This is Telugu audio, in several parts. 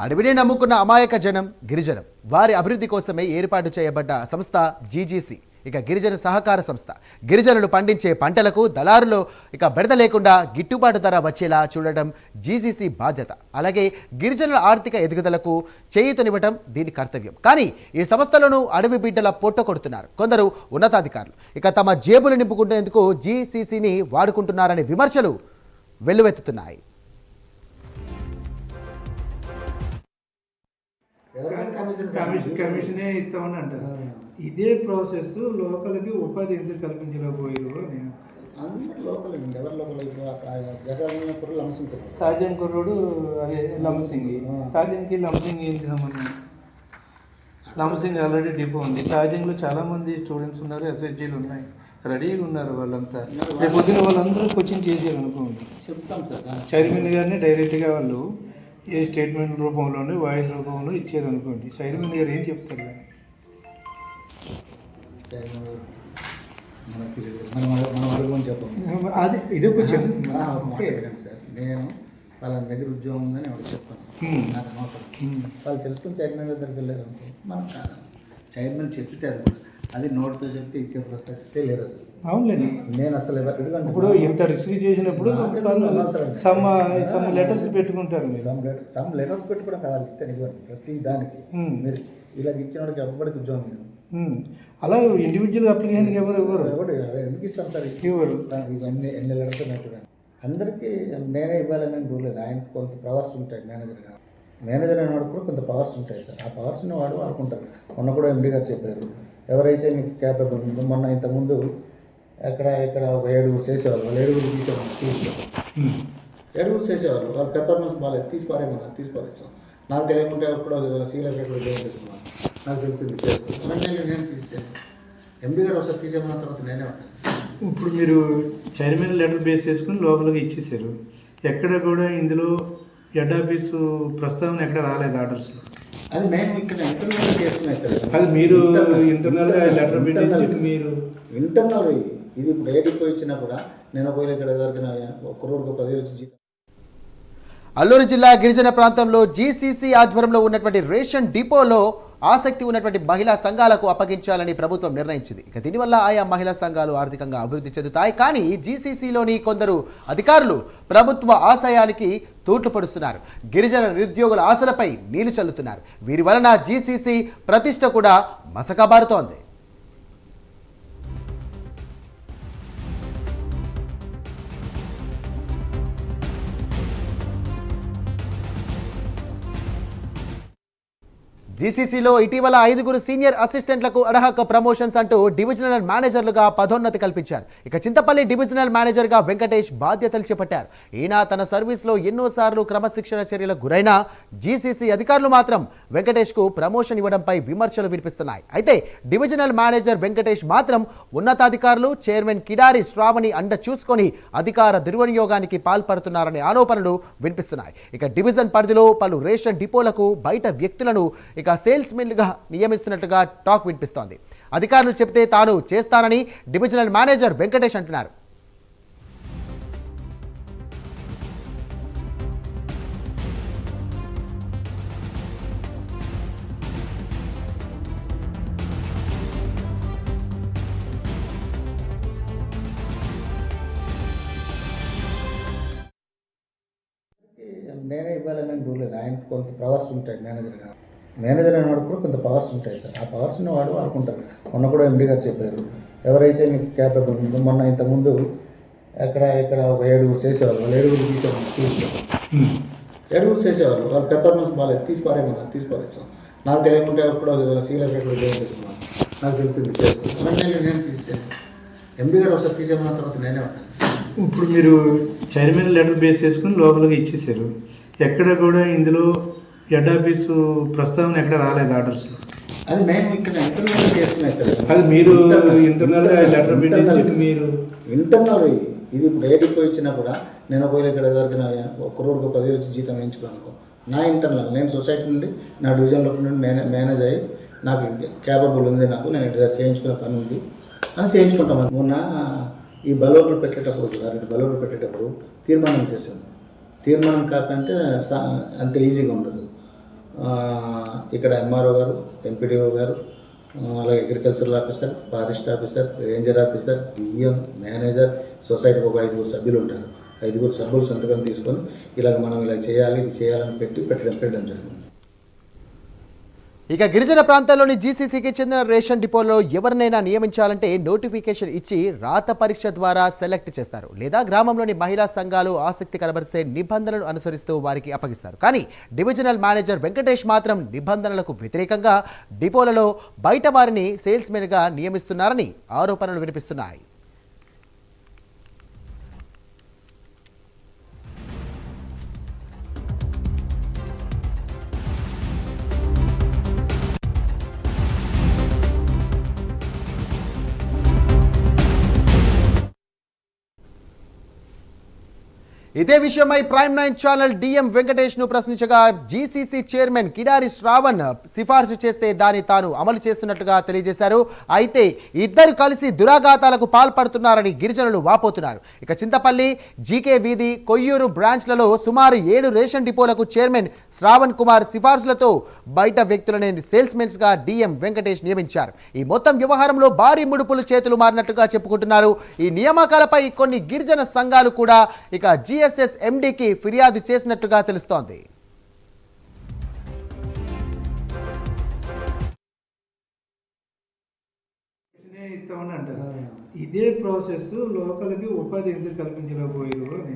అడవిని నమ్ముకున్న అమాయక జనం గిరిజనం వారి అభివృద్ధి కోసమే ఏర్పాటు చేయబడ్డ సంస్థ జీజీసీ. ఇక గిరిజన సహకార సంస్థ గిరిజనులు పండించే పంటలకు దళారులు బెడద లేకుండా గిట్టుబాటు ధర వచ్చేలా చూడటం జీజీసీ బాధ్యత. అలాగే గిరిజనుల ఆర్థిక ఎదుగుదలకు చేయూతనివ్వటం దీని కర్తవ్యం. కానీ ఈ సంస్థలను అడవి బిడ్డల పొట్ట కొడుతున్నారు కొందరు ఉన్నతాధికారులు. తమ జేబులు నింపుకునేందుకు జీసీసీని వాడుకుంటున్నారనే విమర్శలు వెల్లువెత్తుతున్నాయి. కమిషనే ఇస్తామని అంటారు. ఇదే ప్రాసెస్ లోకల్కి ఉపాధి ఎందుకు కల్పించలేకపోయారు? తాజం కుర్రోడు అదే లంసింగి, తాజంకి లంసింగ్ ఏంటి సంబంధం? లంసింగ్ ఆల్రెడీ డిపో ఉంది. తాజంలో చాలామంది స్టూడెంట్స్ ఉన్నారు, ఎస్హెచ్జీలు ఉన్నాయి, రెడీగా ఉన్నారు. వాళ్ళంతా రేపు పొద్దున వాళ్ళందరూ కోచింగ్ చేసేయాలి అనుకోండి. చెప్తాం సార్, చైర్మన్ గారిని డైరెక్ట్గా వాళ్ళు ఏ స్టేట్మెంట్ రూపంలోనే వాయిస్ రూపంలో ఇచ్చారు అనుకోండి. చైర్మన్ గారు ఏం చెప్తారు? అది ఇది ఒక సార్, నేను వాళ్ళ దగ్గర ఉద్యోగం ఉందని ఎవరు చెప్పాను, నాకు అనవసరం. వాళ్ళు తెలుసుకుని చైర్మన్ దగ్గరికి వెళ్ళారు అనుకో, మనం కాదు. చైర్మన్ చెప్పితే అది నోటితో చెప్తే ఇచ్చే ప్రసక్తే లేదు అసలు. అవునులేండి, నేను అసలు ఎందుకంటే ఇప్పుడు ఇంత రిసీవ్ చేసినప్పుడు సమ్ లెటర్స్ పెట్టుకుంటారు. సమ్ లెటర్స్ పెట్టుకోవడం కదా, ఇస్తే ఇవ్వండి ప్రతి దానికి. మీరు ఇలా ఇచ్చిన వాడికి ఎవ్వడికి ఉద్యోగం లేదు. అలా ఇండివిజువల్ అప్లికేషన్కి ఎవరు ఎందుకు ఇస్తాం సార్? ఇవ్వరు. ఎన్ని లెటర్స్ ఉన్నాయి చూడండి. అందరికీ నేనే ఇవ్వాలని చూడలేదు. ఆయనకు కొంత పవర్స్ ఉంటాయి. మేనేజర్ అనేవాడు కూడా కొంత పవర్స్ ఉంటాయి సార్. ఆ పవర్స్ని వాడు వాడుకుంటారు. మొన్న కూడా ఎండీ గారు చెప్పారు, ఎవరైతే మీకు క్యాపబుల్ ఉందో. మొన్న ఇంతకుముందు ఇక్కడ ఒక 7 చేసేవాళ్ళు, వాళ్ళు 7 తీసేవాళ్ళు. 7 చేసేవాళ్ళు, వాళ్ళు పెర్ఫార్మెన్స్ బాగాలేదు, తీసిపారేసాం. నాకు తెలియకుంటే ఎప్పుడో సీలెక్టర్ జాయిన్ చేస్తున్నాను, నాకు తెలిసింది చేస్తాను. నేను తీసాను. ఎండీ గారు ఒకసారి తీసేమన్న తర్వాత నేనే ఉంటాను. ఇప్పుడు మీరు చైర్మన్ లెటర్ బేస్ చేసుకుని లోపలికి ఇచ్చేసారు. ఎక్కడ కూడా ఇందులో హెడ్ ఆఫీసు ప్రస్తావన ఎక్కడ రాలేదు ఆర్డర్స్లో. అది మేము ఇక్కడ ఇంటర్నల్గా చేస్తున్నాయి సార్. అది మీరు ఇంటర్నల్గా లెటర్ పెట్టేసి మీరు ఇంటర్నల్ ఇది ఇప్పుడు ఏ డిపో ఇచ్చినా కూడా నేను ఒకవేళ ఇక్కడ ఒక రోడ్కు 10,000 వచ్చి జీతం. అల్లూరు జిల్లా గిరిజన ప్రాంతంలో జీసీసీ ఆధ్వర్యంలో ఉన్నటువంటి రేషన్ డిపోలో ఆసక్తి ఉన్నటువంటి మహిళా సంఘాలకు అప్పగించాలని ప్రభుత్వం నిర్ణయించింది. దీనివల్ల ఆయా మహిళా సంఘాలు ఆర్థికంగా అభివృద్ధి చెందుతాయి. కానీ జీసీసీలోని కొందరు అధికారులు ప్రభుత్వ ఆశయానికి తూట్లు పడుతున్నారు. గిరిజన నిరుద్యోగుల ఆశలపై నీళ్లు చల్లుతున్నారు. వీరి వలన జీసీసీ ప్రతిష్ట కూడా మసకబారుతోంది. జీసీసీలో ఇటీవల 5 సీనియర్ అసిస్టెంట్లకు అర్హక ప్రమోషన్స్ అంటూ డివిజనల్ మేనేజర్లుగా పదోన్నతి కల్పించారు. చింతపల్లి డివిజనల్ మేనేజర్గా వెంకటేష్ బాధ్యతలు చేపట్టారు. ఈయన తన సర్వీస్లో ఎన్నోసార్లు క్రమశిక్షణ చర్యలకు గురైన జీసీసీ అధికారులు మాత్రం వెంకటేష్కు ప్రమోషన్ ఇవ్వడంపై విమర్శలు వినిపిస్తున్నాయి. అయితే డివిజనల్ మేనేజర్ వెంకటేష్ మాత్రం ఉన్నతాధికారులు చైర్మన్ కిడారి శ్రావణి అండ చూసుకొని అధికార దుర్వినియోగానికి పాల్పడుతున్నారనే ఆరోపణలు వినిపిస్తున్నాయి. డివిజన్ పరిధిలో పలు రేషన్ డిపోలకు బయట వ్యక్తులను సేల్స్ మెన్లుగా నియమిస్తున్నట్టుగా టాక్ వినిపిస్తోంది. అధికారులు చెబితే తాను చేస్తానని డివిజనల్ మేనేజర్ వెంకటేష్ అంటున్నారు. నేనే ఇవ్వాలని చూడలేదు. ఆయనకు కొంత పవర్స్ ఉంటాయి. మేనేజర్ అనేవాడు కూడా కొంత పవర్స్ ఉంటాయి సార్. ఆ పవర్స్ని వాడు వాడుకుంటారు. మొన్న కూడా ఎండీ గారు చెప్పారు, ఎవరైతే మీకు క్యాపబుల్ ఉందో. మొన్న ఇంతకుముందు ఇక్కడ ఒక 7 చేసేవాళ్ళు, వాళ్ళు 7 తీసేవాళ్ళు. 7 చేసేవాళ్ళు, వాళ్ళు పెర్ఫార్మెన్స్ బాగాలేదు, తీసిపారేసాం. నాకు తెలియకుంటే ఎప్పుడో సీలెక్టర్ జాయిన్ చేస్తున్నాను, నాకు తెలిసింది చేస్తాను. నేను తీసాను. ఎండీ గారు ఒకసారి తీసేమన్న తర్వాత నేనే ఉంటాను. ఇప్పుడు మీరు చైర్మన్ లెటర్ బేస్ చేసుకుని లోపలికి ఇచ్చేసారు. ఎక్కడ కూడా ఇందులో హెడ్ ఆఫీసు ప్రస్తావన ఎక్కడ రాలేదు ఆర్డర్స్లో. అది మేము ఇక్కడ ఇంటర్నల్గా చేస్తున్నాయి సార్. అది మీరు ఇంటర్నల్గా లెటర్ పెట్టేసి మీరు ఇంటర్నల్ ఇది ఇప్పుడు ఏ డిపో ఇచ్చినా కూడా నేను ఒకవేళ ఇక్కడ ఒక రోడ్కు 10,000 వచ్చి జీతం వేయించుకోనుకో, నా ఇంటర్నల్ నేను సొసైటీ నుండి నా డివిజన్లో నుండి మేనేజ్ అయ్యి నాకు క్యాపబుల్ ఉంది, నేను చేయించుకునే పని ఉంది అని చేయించుకుంటాం. మొన్న ఈ బలోర్లు పెట్టేటప్పుడు తీర్మానం చేశాను. తీర్మానం కాకంటే అంత ఈజీగా ఉండదు. ఇక్కడ ఎంఆర్ఓ గారు, ఎంపీడీఓ గారు, అలాగే agricultural officer, forest officer, ranger officer, DM, manager, సొసైటీకి ఒక 5 సభ్యులు ఉంటారు. 5 సభ్యులు సంతకం తీసుకొని ఇలాగ మనం ఇలా చేయాలి, ఇది చేయాలని పెట్టడం జరిగింది. ఇక గిరిజన ప్రాంతాల్లోని జీసీసీకి చెందిన రేషన్ డిపోలో ఎవరినైనా నియమించాలంటే నోటిఫికేషన్ ఇచ్చి రాత పరీక్ష ద్వారా సెలెక్ట్ చేస్తారు, లేదా గ్రామంలోని మహిళా సంఘాలు ఆసక్తి కనబరిసే నిబంధనలు అనుసరిస్తూ వారికి అప్పగిస్తారు. కానీ డివిజనల్ మేనేజర్ వెంకటేష్ మాత్రం నిబంధనలకు వ్యతిరేకంగా డిపోలలో బయట వారిని సేల్స్మెన్గా నియమిస్తున్నారని ఆరోపణలు వినిపిస్తున్నాయి. ఇదే విషయమై ప్రైమ్9 ఛానల్ డిఎం వెంకటేష్ ను ప్రశ్నించగా జీసీసీ చైర్మన్ కిడారి శ్రావణ్ సిఫార్సు చేస్తే దాన్ని తాను అమలు చేస్తున్నట్లుగా తెలియజేశారు. అయితే ఇద్దరు కలిసి దురాఘాతాలకు పాల్పడుతున్నారని గిరిజనులు వాపోతున్నారు. ఇక చింతపల్లి, జీకే వీధి, కొయ్యూరు బ్రాంచ్లలో సుమారు 7 రేషన్ డిపోలకు చైర్మన్ శ్రావణ్ కుమార్ సిఫార్సులతో బయట వ్యక్తులను సేల్స్మెన్స్ గా డిఎం వెంకటేష్ నియమించారు. ఈ మొత్తం వ్యవహారంలో భారీ ముడుపులు చేతులు మారినట్లుగా చెప్పుకుంటున్నారు. ఈ నియామకాలపై కొన్ని గిరిజన సంఘాలు కూడా ఇక జిఎస్ఎస్ ఎండీకి ఫిర్యాదు చేసినట్లుగా తెలుస్తోంది. ఇస్తామని అంటారు. ఇదే ప్రాసెస్ లోకల్కి ఉపాధి ఎందుకు కల్పించలేకపోయారు అని.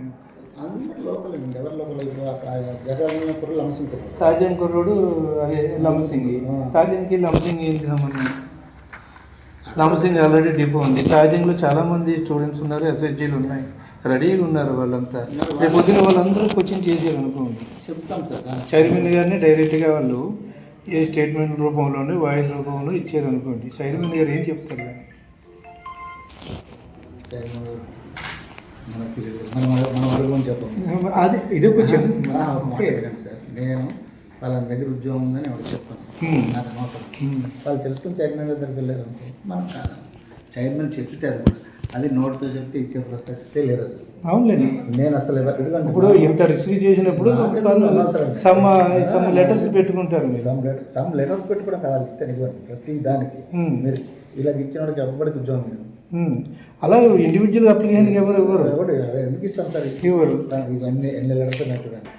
అందరూ లోకల్ అండి, ఎవరు లోకల్ లంసింగ్ తాజన్ కుర్రోడు అదే లంసింగ్. తాజన్కి లంసింగ్ ఏంటి సంబంధం? లంసింగ్ ఆల్రెడీ డిపో ఉంది. తాజన్లో చాలామంది స్టూడెంట్స్ ఉన్నారు, ఎస్ఎస్జీలు ఉన్నాయి, రెడీగా ఉన్నారు. వాళ్ళంతా రేపు పొద్దున వాళ్ళందరూ కోచింగ్ చేసేది అనుకోండి. చెప్తాం సార్. చైర్మన్ గారిని డైరెక్ట్గా వాళ్ళు ఏ స్టేట్మెంట్ రూపంలోనే వాయిస్ రూపంలో ఇచ్చారు అనుకోండి. చైర్మన్ గారు ఏం చెప్తారు దాన్ని? మనకు తెలియదు, మనం అడుగుమని చెప్పాము. అది ఇది కొంచెం సార్, నేను వాళ్ళ దగ్గర ఉద్యోగం ఉందని ఎవరు చెప్పాను, నాకు అనవసరం. వాళ్ళు తెలుసుకుని చైర్మన్ దగ్గరికి వెళ్ళారు అనుకో, మనం కాదు. చైర్మన్ చెప్పితే అది నోట్తో చెప్తే ఇచ్చే ప్రసక్తే లేదు అసలు. అవునులేండి. నేను అసలు ఎందుకంటే ఇప్పుడు ఇంత రిసీవ్ చేసినప్పుడు సమ్ లెటర్స్ పెట్టుకుంటారు. సమ్ లెటర్స్ పెట్టుకోవడం కదా, ఇస్తే ఇవ్వండి ప్రతి దానికి. మీరు ఇలా ఇచ్చిన వాడికి ఎప్పటికి ఉద్యోగం లేదు. అలా ఇండివిజువల్ అప్లికేషన్కి ఎవరు ఎందుకు ఇస్తాం సార్? ఎవరు ఇవన్నీ ఎన్ని లెటర్స్ చూడండి.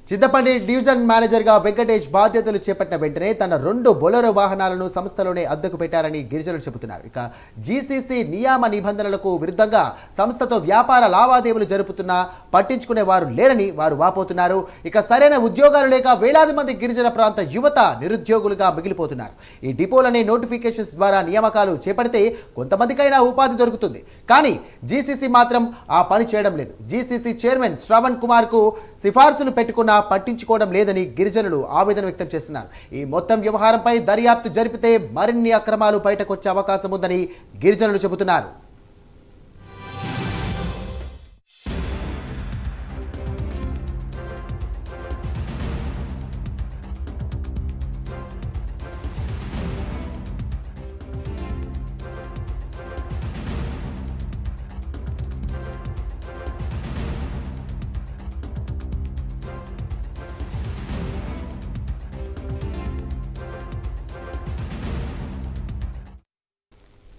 చింతపల్లి డివిజన్ మేనేజర్గా వెంకటేష్ బాధ్యతలు చేపట్టిన వెంటనే తన 2 బొలెరో వాహనాలను సంస్థలోనే అద్దెకు పెట్టారని గిరిజనులు చెబుతున్నారు. ఇక జీసీసీ నియామ నిబంధనలకు విరుద్ధంగా సంస్థతో వ్యాపార లావాదేవీలు జరుపుతున్నా పట్టించుకునే వారు లేరని వారు వాపోతున్నారు. ఇక సరైన ఉద్యోగాలు లేక వేలాది మంది గిరిజన ప్రాంత యువత నిరుద్యోగులుగా మిగిలిపోతున్నారు. ఈ డిపోలనే నోటిఫికేషన్స్ ద్వారా నియామకాలు చేపడితే కొంతమందికైనా ఉపాధి దొరుకుతుంది. కానీ జీసీసీ మాత్రం ఆ పని చేయడం లేదు. జీసీసీ చైర్మన్ శ్రవణ్ కుమార్ కు సిఫార్సులు పెట్టుకున్న పట్టించుకోవడం లేదని గిరిజనులు ఆవేదన వ్యక్తం చేస్తున్నారు. ఈ మొత్తం వ్యవహారంపై దర్యాప్తు జరిపితే మరిన్ని అక్రమాలు బయటకొచ్చే అవకాశం ఉందని గిరిజనులు చెబుతున్నారు.